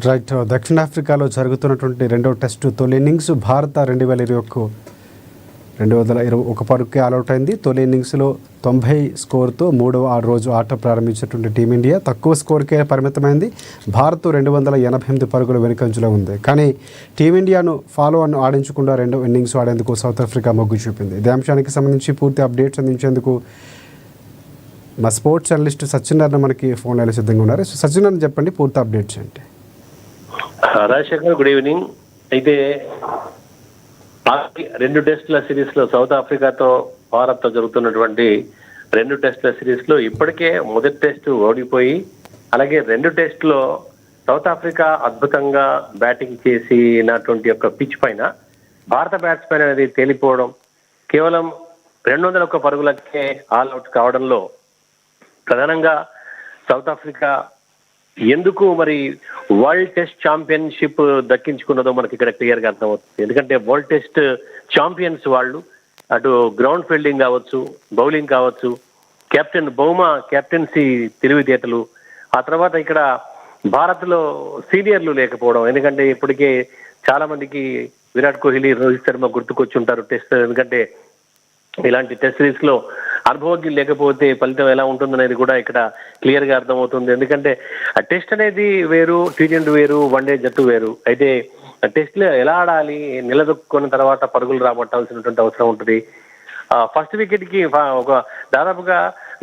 Right. దక్షిణాఫ్రికాలో జరుగుతున్నటువంటి రెండో టెస్టు తొలి ఇన్నింగ్స్ భారత 221 పరుగుకే ఆల్అవుట్ అయింది. తొలి ఇన్నింగ్స్లో 90 స్కోర్తో మూడవ రోజు ఆట ప్రారంభించినటువంటి టీమిండియా తక్కువ స్కోర్కే పరిమితమైంది. భారత్ 288 పరుగుల వెనుకంజలో ఉంది. కానీ టీమిండియాను ఫాలో ఆన్ ఆడించకుండా రెండో ఇన్నింగ్స్ ఆడేందుకు సౌత్ ఆఫ్రికా మొగ్గు చూపింది. ఇదే అంశానికి సంబంధించి పూర్తి అప్డేట్స్ అందించేందుకు మా స్పోర్ట్స్ జర్నలిస్ట్ సత్యనారాయణ మనకి ఫోన్ లైన్లో సిద్ధంగా ఉన్నారు. సో సత్యనారాయణ, చెప్పండి పూర్తి అప్డేట్స్ ఏంటి? Rajasekhar, good evening. అయితే రెండు టెస్టుల సిరీస్ లో సౌత్ ఆఫ్రికాతో భారత్ తో జరుగుతున్నటువంటి రెండు టెస్టుల సిరీస్ లో ఇప్పటికే మొదటి టెస్ట్ ఓడిపోయి, అలాగే రెండు టెస్టులో సౌత్ ఆఫ్రికా అద్భుతంగా బ్యాటింగ్ చేసినటువంటి యొక్క పిచ్ పైన భారత బ్యాట్స్మెన్ అనేది తేలిపోవడం, కేవలం 201 పరుగులకే ఆల్అవుట్ కావడంలో ప్రధానంగా సౌత్ ఆఫ్రికా ఎందుకు మరి వరల్డ్ టెస్ట్ ఛాంపియన్షిప్ దక్కించుకున్నదో మనకి ఇక్కడ క్లియర్ గా అర్థమవుతుంది. ఎందుకంటే వరల్డ్ టెస్ట్ ఛాంపియన్స్ వాళ్ళు, అటు గ్రౌండ్ ఫీల్డింగ్ కావచ్చు, బౌలింగ్ కావచ్చు, కెప్టెన్ బౌమా కెప్టెన్సీ తెలివితేటలు, ఆ తర్వాత ఇక్కడ భారత్ లో సీనియర్లు లేకపోవడం. ఎందుకంటే ఇప్పటికే చాలా మందికి విరాట్ కోహ్లీ, రోహిత్ శర్మ గుర్తుకొచ్చి ఉంటారు టెస్ట్. ఎందుకంటే ఇలాంటి టెస్ట్ సిరీస్ లో అనుభవజ్ఞులు లేకపోతే ఫలితం ఎలా ఉంటుందనేది కూడా ఇక్కడ క్లియర్ గా అర్థమవుతుంది. ఎందుకంటే టెస్ట్ అనేది వేరు, టీ20 వేరు, వన్డే జట్టు వేరు. అయితే టెస్ట్ లో ఎలా ఆడాలి, నిలదొక్కున్న తర్వాత పరుగులు రాబట్టాల్సినటువంటి అవసరం ఉంటుంది. ఫస్ట్ వికెట్ కి ఒక దాదాపుగా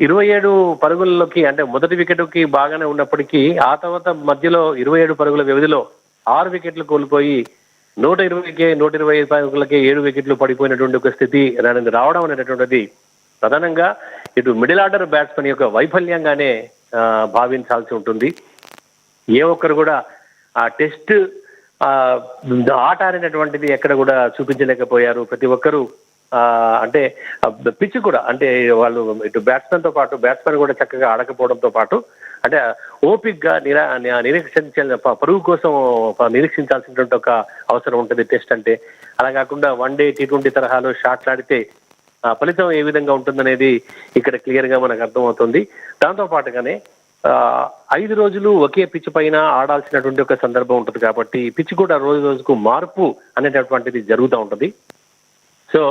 27 పరుగుల్లోకి, అంటే మొదటి వికెట్ కి బాగానే ఉన్నప్పటికీ ఆ తర్వాత మధ్యలో 27 పరుగుల వ్యవధిలో 6 వికెట్లు కోల్పోయి 125 పరుగులకే 7 వికెట్లు పడిపోయినటువంటి ఒక స్థితి రావడం అనేటటువంటిది ప్రధానంగా ఇటు మిడిల్ ఆర్డర్ బ్యాట్స్మెన్ యొక్క వైఫల్యంగానే భావించాల్సి ఉంటుంది. ఏ ఒక్కరు కూడా ఆ టెస్ట్ ఆట అనేటటువంటిది ఎక్కడ కూడా చూపించలేకపోయారు. ప్రతి ఒక్కరు అంటే పిచ్ కూడా, అంటే వాళ్ళు ఇటు బ్యాట్స్మెన్ తో పాటు బ్యాట్స్మెన్ కూడా చక్కగా ఆడకపోవడంతో పాటు, అంటే ఓపిక్ గా నిరీక్షించాలి, పరుగు కోసం నిరీక్షించాల్సినటువంటి ఒక అవసరం ఉంటుంది టెస్ట్ అంటే. అలా కాకుండా వన్డే టీ20 తరహాలో షాట్లు ఆడితే ఫలితం ఏ విధంగా ఉంటుందనేది ఇక్కడ క్లియర్ గా మనకు అర్థమవుతుంది. దాంతో పాటుగానే 5 రోజులు ఒకే పిచ్ పైన ఆడాల్సినటువంటి ఒక సందర్భం ఉంటుంది కాబట్టి పిచ్ కూడా రోజు రోజుకు మార్పు అనేటటువంటిది జరుగుతూ ఉంటుంది. సో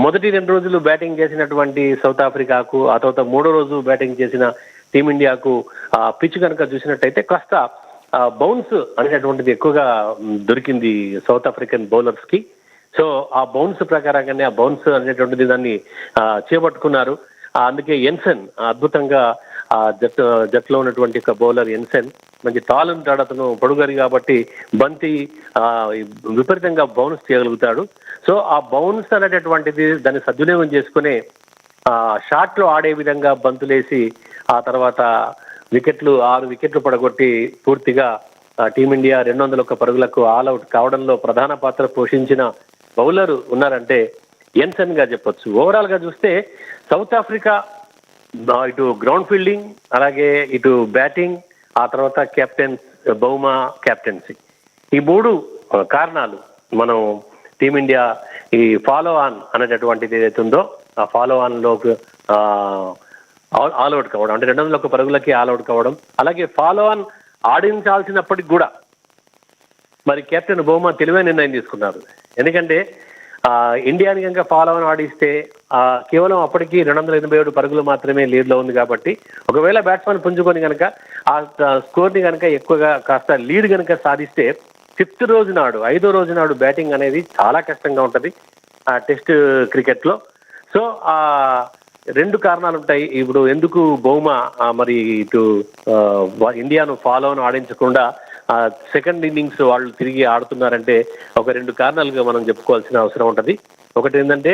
మొదటి 2 రోజులు బ్యాటింగ్ చేసినటువంటి సౌత్ ఆఫ్రికాకు, ఆ తర్వాత 3వ రోజు బ్యాటింగ్ చేసిన టీమిండియాకు పిచ్ కనుక చూసినట్టయితే కాస్త బౌన్స్ అనేటటువంటిది ఎక్కువగా దొరికింది సౌత్ ఆఫ్రికన్ బౌలర్స్ కి. సో ఆ బౌన్స్ ప్రకారంగానే ఆ బౌన్స్ అనేటువంటిది దాన్ని చేపట్టుకున్నారు. అందుకే ఎన్సన్ అద్భుతంగా జట్టులో ఉన్నటువంటి ఒక బౌలర్ ఎన్సన్ మంచి టాల్ ఉంటాడు, అతను పొడుగరి కాబట్టి బంతి విపరీతంగా బౌన్స్ చేయగలుగుతాడు. సో ఆ బౌన్స్ అనేటటువంటిది దాన్ని సద్వినియోగం చేసుకునే షాట్ లో ఆడే విధంగా బంతులేసి ఆ తర్వాత 6 వికెట్లు పడగొట్టి పూర్తిగా టీమిండియా 201 పరుగులకు ఆల్అవుట్ కావడంలో ప్రధాన పాత్ర పోషించిన బౌలర్ ఉన్నారంటే ఎన్సన్ గా చెప్పొచ్చు. ఓవరాల్ గా చూస్తే సౌత్ ఆఫ్రికా ఇటు గ్రౌండ్ ఫీల్డింగ్, అలాగే ఇటు బ్యాటింగ్, ఆ తర్వాత కెప్టెన్ బౌమా కెప్టెన్సీ, ఈ 3 కారణాలు మనం టీమిండియా ఈ ఫాలో ఆన్ అనేటటువంటిది ఏదైతే ఉందో ఆ ఫాలో ఆన్ లో ఆల్అవుట్ కావడం, అంటే 201 పరుగులకి ఆల్అవుట్ కావడం, అలాగే ఫాలో ఆన్ ఆడించాల్సినప్పటికి కూడా మరి కెప్టెన్ బౌమా తెలివైన నిర్ణయం తీసుకున్నారు. ఎందుకంటే ఇండియాని కనుక ఫాలో ఆన్ ఆడిస్తే కేవలం అప్పటికి 287 పరుగులు మాత్రమే లీడ్ లో ఉంది కాబట్టి ఒకవేళ బ్యాట్స్మెన్ పుంజుకొని కనుక ఆ స్కోర్ ని కనుక ఎక్కువగా కాస్త లీడ్ కనుక సాధిస్తే 5వ రోజు నాడు బ్యాటింగ్ అనేది చాలా కష్టంగా ఉంటది ఆ టెస్ట్ క్రికెట్ లో. సో 2 కారణాలు ఉంటాయి. ఇప్పుడు ఎందుకు బౌమా మరి ఇటు ఇండియాను ఫాలో ఆన్ ఆడించకుండా సెకండ్ ఇన్నింగ్స్ వాళ్ళు తిరిగి ఆడుతున్నారంటే ఒక 2 కారణాలుగా మనం చెప్పుకోవాల్సిన అవసరం ఉంటది. ఒకటి ఏంటంటే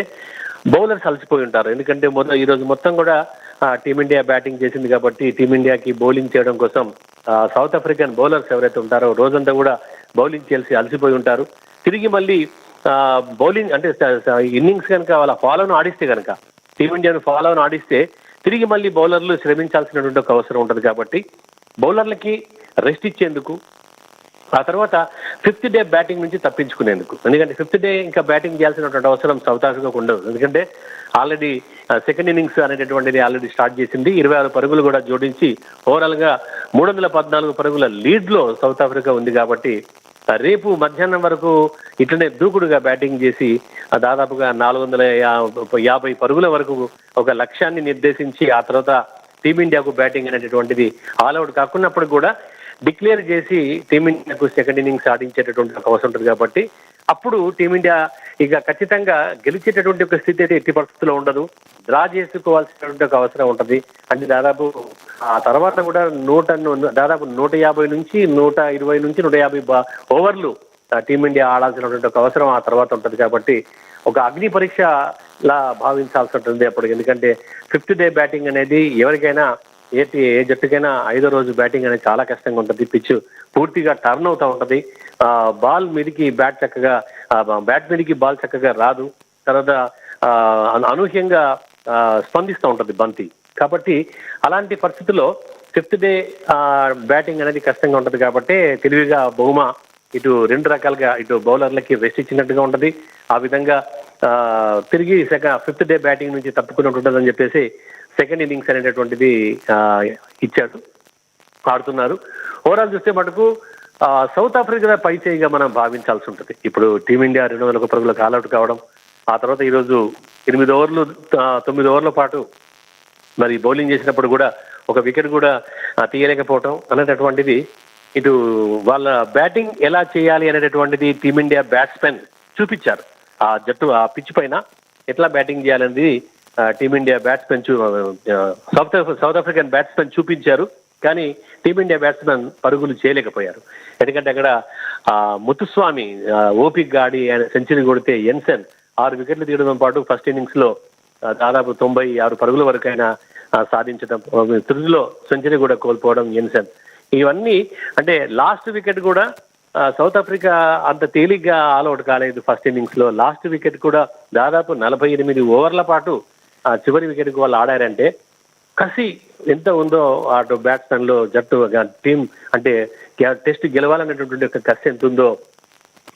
బౌలర్స్ అలసిపోయి ఉంటారు. ఎందుకంటే ఈ రోజు మొత్తం కూడా టీమిండియా బ్యాటింగ్ చేసింది కాబట్టి టీమిండియాకి బౌలింగ్ చేయడం కోసం సౌత్ ఆఫ్రికన్ బౌలర్స్ ఎవరైతే ఉంటారో రోజంతా కూడా బౌలింగ్ చేసి అలసిపోయి ఉంటారు. తిరిగి మళ్ళీ బౌలింగ్ అంటే ఇన్నింగ్స్ కనుక వాళ్ళ ఫాలోను ఆడిస్తే కనుక, టీమిండియాను ఫాలోను ఆడిస్తే తిరిగి మళ్ళీ బౌలర్లు శ్రమించాల్సినటువంటి ఒక అవసరం ఉంటుంది. కాబట్టి బౌలర్లకి రెస్ట్ ఇచ్చేందుకు, ఆ తర్వాత 5th డే బ్యాటింగ్ నుంచి తప్పించుకునేందుకు. ఎందుకంటే 5th డే ఇంకా బ్యాటింగ్ చేయాల్సినటువంటి అవసరం సౌత్ ఆఫ్రికాకు ఉండదు. ఎందుకంటే ఆల్రెడీ సెకండ్ ఇన్నింగ్స్ అనేటటువంటిది ఆల్రెడీ స్టార్ట్ చేసింది. 26 పరుగులు కూడా జోడించి ఓవరాల్ గా 314 పరుగుల లీడ్ లో సౌత్ ఆఫ్రికా ఉంది కాబట్టి రేపు మధ్యాహ్నం వరకు ఇట్లనే దూకుడుగా బ్యాటింగ్ చేసి దాదాపుగా 450 పరుగుల వరకు ఒక లక్ష్యాన్ని నిర్దేశించి ఆ తర్వాత టీమిండియాకు బ్యాటింగ్ అనేటటువంటిది ఆల్అౌట్ కాకున్నప్పుడు కూడా డిక్లేర్ చేసి టీమిండియాకు సెకండ్ ఇన్నింగ్స్ ఆడించేటటువంటి ఒక అవసరం ఉంటుంది కాబట్టి అప్పుడు టీమిండియా ఇక ఖచ్చితంగా గెలిచేటటువంటి ఒక స్థితి అయితే ఎట్టి పరిస్థితుల్లో ఉండదు. డ్రా చేసుకోవాల్సినటువంటి ఒక అవసరం ఉంటుంది. అంటే దాదాపు ఆ తర్వాత కూడా దాదాపు 150 నుంచి 120 నుంచి 150 ఓవర్లు టీమిండియా ఆడాల్సినటువంటి ఒక అవసరం ఆ తర్వాత ఉంటుంది. కాబట్టి ఒక అగ్ని పరీక్షలా భావించాల్సి ఉంటుంది అప్పుడు. ఎందుకంటే 5th డే బ్యాటింగ్ అనేది ఎవరికైనా ఏ జట్టుకైనా 5వ రోజు బ్యాటింగ్ అనేది చాలా కష్టంగా ఉంటుంది. పిచ్ పూర్తిగా టర్న్ అవుతా ఉంటది. బాల్ మీదికి బ్యాట్ మీదికి బాల్ చక్కగా రాదు. తర్వాత అనూహ్యంగా స్పందిస్తూ ఉంటది బంతి. కాబట్టి అలాంటి పరిస్థితుల్లో 5th డే బ్యాటింగ్ అనేది కష్టంగా ఉంటది. కాబట్టి తెలివిగా బహుమా ఇటు 2 రకాలుగా ఇటు బౌలర్లకి రెస్ట్ ఇచ్చినట్టుగా ఉంటది. ఆ విధంగా తిరిగి 5th డే బ్యాటింగ్ నుంచి తప్పుకున్నట్టు ఉంటుందని చెప్పేసి సెకండ్ ఇన్నింగ్స్ అనేటటువంటిది ఇచ్చాడు, ఆడుతున్నారు. ఓవరాల్ చూస్తే మటుకు సౌత్ ఆఫ్రికా పై చేయిగా మనం భావించాల్సి ఉంటుంది. ఇప్పుడు టీమిండియా 201 పరుగులకు ఆల్అౌట్ కావడం, ఆ తర్వాత ఈరోజు 9 ఓవర్ల పాటు మరి బౌలింగ్ చేసినప్పుడు కూడా ఒక వికెట్ కూడా తీయలేకపోవటం అనేటటువంటిది ఇటు వాళ్ళ బ్యాటింగ్ ఎలా చేయాలి అనేటటువంటిది టీమిండియా బ్యాట్స్మెన్ చూపించారు. ఆ జట్టు ఆ పిచ్ పైన ఎట్లా బ్యాటింగ్ చేయాలనేది team India batsmen south African batsmen చూపించారు. కానీ టీమిండియా బ్యాట్స్మెన్ పరుగులు చేయలేకపోయారు. ఎందుకంటే అక్కడ ముత్తుస్వామి ఓపిక్ ఆడి ఆయన సెంచరీ కొడితే ఎన్సన్ 6 వికెట్లు తీయడంతో పాటు ఫస్ట్ ఇన్నింగ్స్ లో దాదాపు 96 పరుగుల వరకు ఆయన సాధించడం, తుదిలో సెంచరీ కూడా కోల్పోవడం ఎన్సన్. ఇవన్నీ అంటే లాస్ట్ వికెట్ కూడా సౌత్ ఆఫ్రికా అంత తేలిగ్గా ఆల్అౌట్ కాలేదు. ఫస్ట్ ఇన్నింగ్స్ లో లాస్ట్ వికెట్ కూడా దాదాపు 48 ఓవర్ల పాటు చివరి వికెట్ కు వాళ్ళు ఆడారంటే కసి ఎంత ఉందో అటు బ్యాట్స్మెన్ లో జట్టు టీం అంటే టెస్ట్ గెలవాలనేటటువంటి ఒక కసి ఎంత ఉందో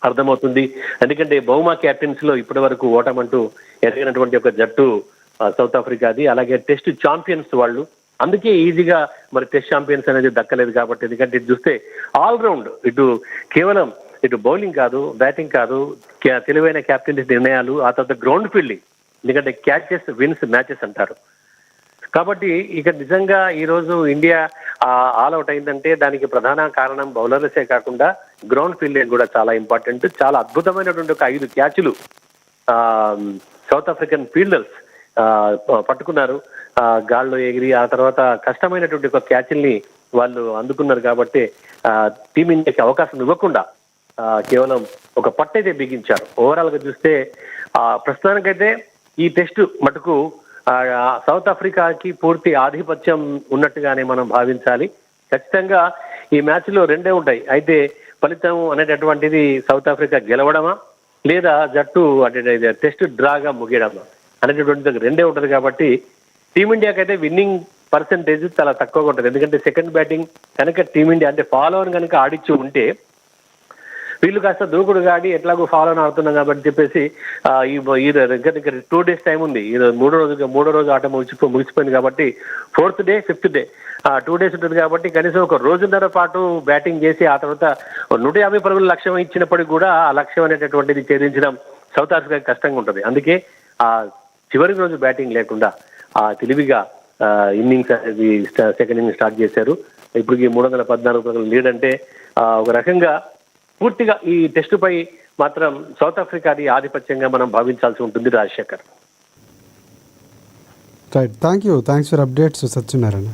అర్థమవుతుంది. ఎందుకంటే బహుమా క్యాప్టెన్స్ లో ఇప్పటి వరకు ఓటమంటూ ఎదిగినటువంటి ఒక జట్టు సౌత్ ఆఫ్రికాది. అలాగే టెస్ట్ ఛాంపియన్స్ వాళ్ళు, అందుకే ఈజీగా మరి టెస్ట్ ఛాంపియన్స్ అనేది దక్కలేదు. కాబట్టి ఎందుకంటే ఇటు చూస్తే ఆల్రౌండ్ కేవలం ఇటు బౌలింగ్ కాదు, బ్యాటింగ్ కాదు, తెలివైన క్యాప్టెన్ నిర్ణయాలు, ఆ తర్వాత గ్రౌండ్ ఫీల్డింగ్. ఎందుకంటే క్యాచెస్ విన్స్ మ్యాచెస్ అంటారు. కాబట్టి ఇక నిజంగా ఈ రోజు ఇండియా ఆల్అౌట్ అయిందంటే దానికి ప్రధాన కారణం బౌలర్లసే కాకుండా గ్రౌండ్ ఫీల్డింగ్ కూడా చాలా ఇంపార్టెంట్. చాలా అద్భుతమైనటువంటి ఒక 5 క్యాచ్లు సౌత్ ఆఫ్రికన్ ఫీల్డర్స్ పట్టుకున్నారు గాల్లో ఎగిరి. ఆ తర్వాత కష్టమైనటువంటి ఒక క్యాచ్ల్ని వాళ్ళు అందుకున్నారు. కాబట్టి టీమిండియాకి అవకాశం ఇవ్వకుండా కేవలం ఒక పట్టైతే బిగించారు. ఓవరాల్ గా చూస్తే ప్రస్తుతానికైతే ఈ టెస్ట్ మటుకు సౌత్ ఆఫ్రికాకి పూర్తి ఆధిపత్యం ఉన్నట్టుగానే మనం భావించాలి. ఖచ్చితంగా ఈ మ్యాచ్ లో 2 ఉంటాయి. అయితే ఫలితం అనేటటువంటిది సౌత్ ఆఫ్రికా గెలవడమా లేదా జట్టు అంటే టెస్ట్ డ్రాగా ముగియడమా అనేటటువంటిది 2 ఉంటుంది. కాబట్టి టీమిండియాకి అయితే విన్నింగ్ పర్సెంటేజ్ చాలా తక్కువగా ఉంటుంది. ఎందుకంటే సెకండ్ బ్యాటింగ్ కనుక టీమిండియా అంటే ఫాలో ఆన్ కనుక ఆడిచ్చి ఉంటే వీళ్ళు కాస్త దూకుడుగా ఆడి ఎట్లాగో ఫాలో ఆన్ ఆడుతున్నాం కాబట్టి చెప్పేసి ఈ 2 days టైం ఉంది. ఈ మూడో రోజు ఆట ముగిసిపోయింది కాబట్టి 4th day 5th day 2 days ఉంటుంది. కాబట్టి కనీసం ఒక రోజున్నర పాటు బ్యాటింగ్ చేసి ఆ తర్వాత 150 పరుగుల లక్ష్యం ఇచ్చినప్పటికీ కూడా ఆ లక్ష్యం అనేటటువంటిది ఛేదించడం సౌత్ ఆఫ్రికాకి కష్టంగా ఉంటుంది. అందుకే ఆ చివరి రోజు బ్యాటింగ్ లేకుండా తెలివిగా ఇన్నింగ్స్ అనేది సెకండ్ ఇన్నింగ్స్ స్టార్ట్ చేశారు. ఇప్పటికి 314 పరుగుల లీడ్ అంటే ఒక రకంగా పూర్తిగా ఈ టెస్ట్ పై మాత్రం సౌత్ ఆఫ్రికాది ఆధిపత్యంగా మనం భావించాల్సి ఉంటుంది. Rajasekhar, thanks for updates Satyanarayana.